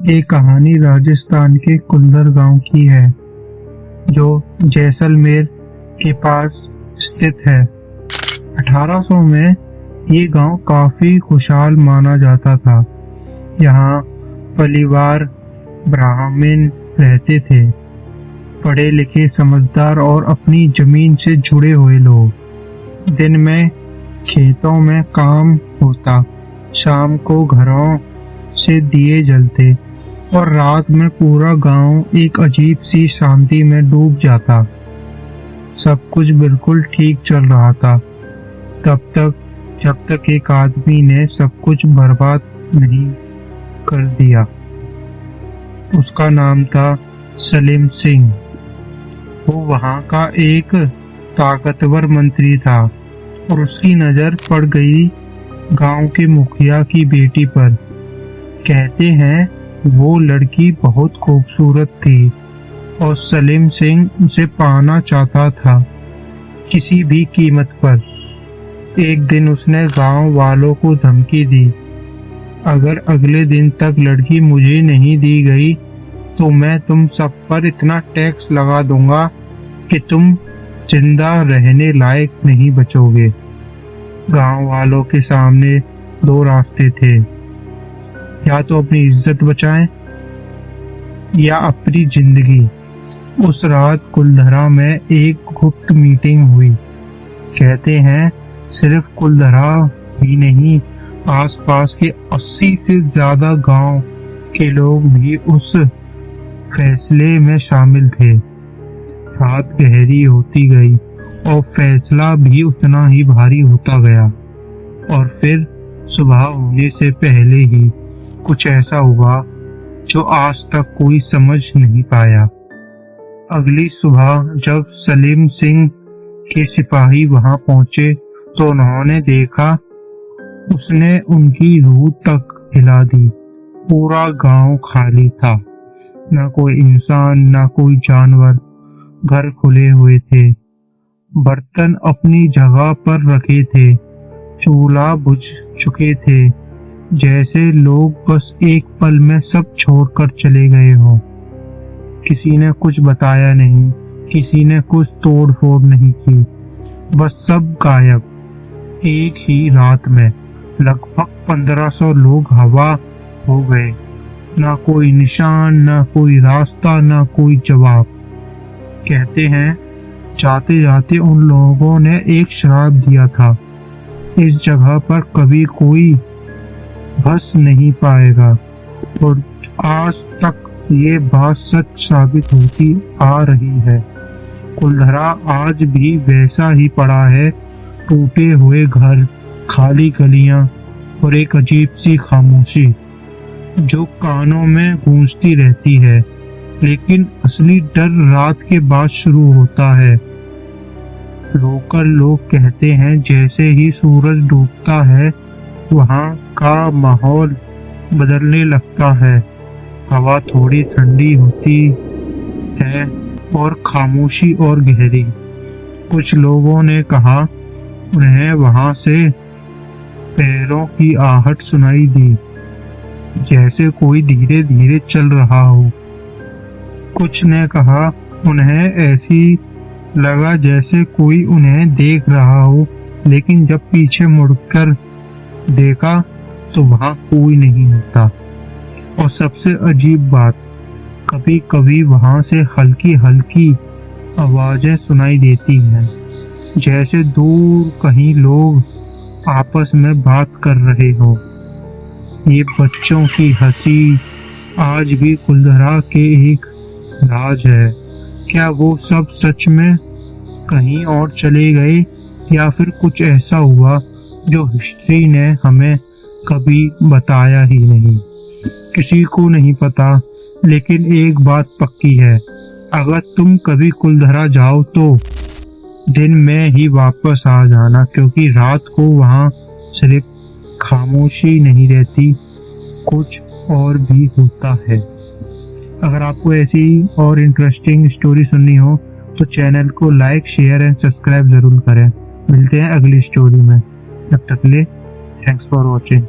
ये कहानी राजस्थान के कुल्लर गांव की है, जो जैसलमेर के पास स्थित है। 1800 में ये गांव काफी खुशहाल माना जाता था। यहाँ परिवार ब्राह्मण रहते थे, पढ़े लिखे, समझदार और अपनी जमीन से जुड़े हुए लोग। दिन में खेतों में काम होता, शाम को घरों से दिए जलते और रात में पूरा गांव एक अजीब सी शांति में डूब जाता। सब कुछ बिल्कुल ठीक चल रहा था, जब तक एक आदमी ने सब कुछ बर्बाद नहीं कर दिया। उसका नाम था सलीम सिंह। वो वहां का एक ताकतवर मंत्री था और उसकी नजर पड़ गई गांव के मुखिया की बेटी पर। कहते हैं वो लड़की बहुत खूबसूरत थी और सलीम सिंह उसे पाना चाहता था किसी भी कीमत पर। एक दिन उसने गांव वालों को धमकी दी, अगर अगले दिन तक लड़की मुझे नहीं दी गई तो मैं तुम सब पर इतना टैक्स लगा दूंगा कि तुम जिंदा रहने लायक नहीं बचोगे। गांव वालों के सामने दो रास्ते थे, या तो अपनी इज्जत बचाएं या अपनी जिंदगी। उस रात कुलधरा में एक गुप्त मीटिंग हुई। कहते हैं सिर्फ कुलधरा ही नहीं, आसपास के 80 से ज्यादा गांव के लोग भी उस फैसले में शामिल थे। रात गहरी होती गई और फैसला भी उतना ही भारी होता गया। और फिर सुबह होने से पहले ही कुछ ऐसा हुआ जो आज तक कोई समझ नहीं पाया। अगली सुबह जब सलीम सिंह के सिपाही वहां पहुंचे तो उन्होंने देखा उसने उनकी रूह तक हिला दी। पूरा गांव खाली था, न कोई इंसान न कोई जानवर। घर खुले हुए थे, बर्तन अपनी जगह पर रखे थे, चूल्हा बुझ चुके थे, जैसे लोग बस एक पल में सब छोड़कर चले गए हो। किसी ने कुछ बताया नहीं, किसी ने कुछ तोड़ फोड़ नहीं की, बस सब गायब। एक ही रात में लगभग 1500 लोग हवा हो गए। ना कोई निशान, ना कोई रास्ता, ना कोई जवाब। कहते हैं जाते जाते उन लोगों ने एक श्राप दिया था, इस जगह पर कभी कोई बस नहीं पाएगा। और आज तक ये बात सच साबित होती आ रही है। कुलधरा आज भी वैसा ही पड़ा है, टूटे हुए घर, खाली गलियां और एक अजीब सी खामोशी जो कानों में गूंजती रहती है। लेकिन असली डर रात के बाद शुरू होता है। लोकल लोग कहते हैं जैसे ही सूरज डूबता है वहां का माहौल बदलने लगता है। हवा थोड़ी ठंडी होती है और खामोशी और गहरी। कुछ लोगों ने कहा उन्हें वहां से पैरों की आहट सुनाई दी, जैसे कोई धीरे धीरे चल रहा हो। कुछ ने कहा उन्हें ऐसी लगा जैसे कोई उन्हें देख रहा हो, लेकिन जब पीछे मुड़कर देखा तो वहां कोई नहीं होता। और सबसे अजीब बात, कभी कभी वहां से हल्की हल्की आवाजें सुनाई देती हैं, जैसे दूर कहीं लोग आपस में बात कर रहे हो। ये बच्चों की हंसी आज भी कुलधरा के एक राज है। क्या वो सब सच में कहीं और चले गए या फिर कुछ ऐसा हुआ जो हिस्ट्री ने हमें कभी बताया ही नहीं? किसी को नहीं पता, लेकिन एक बात पक्की है, अगर तुम कभी कुलधरा जाओ तो दिन में ही वापस आ जाना, क्योंकि रात को वहां सिर्फ खामोशी नहीं रहती, कुछ और भी होता है। अगर आपको ऐसी और इंटरेस्टिंग स्टोरी सुननी हो तो चैनल को लाइक, शेयर एंड सब्सक्राइब जरूर करें। मिलते हैं अगली स्टोरी में, तब तक के लिए थैंक्स फॉर वॉचिंग।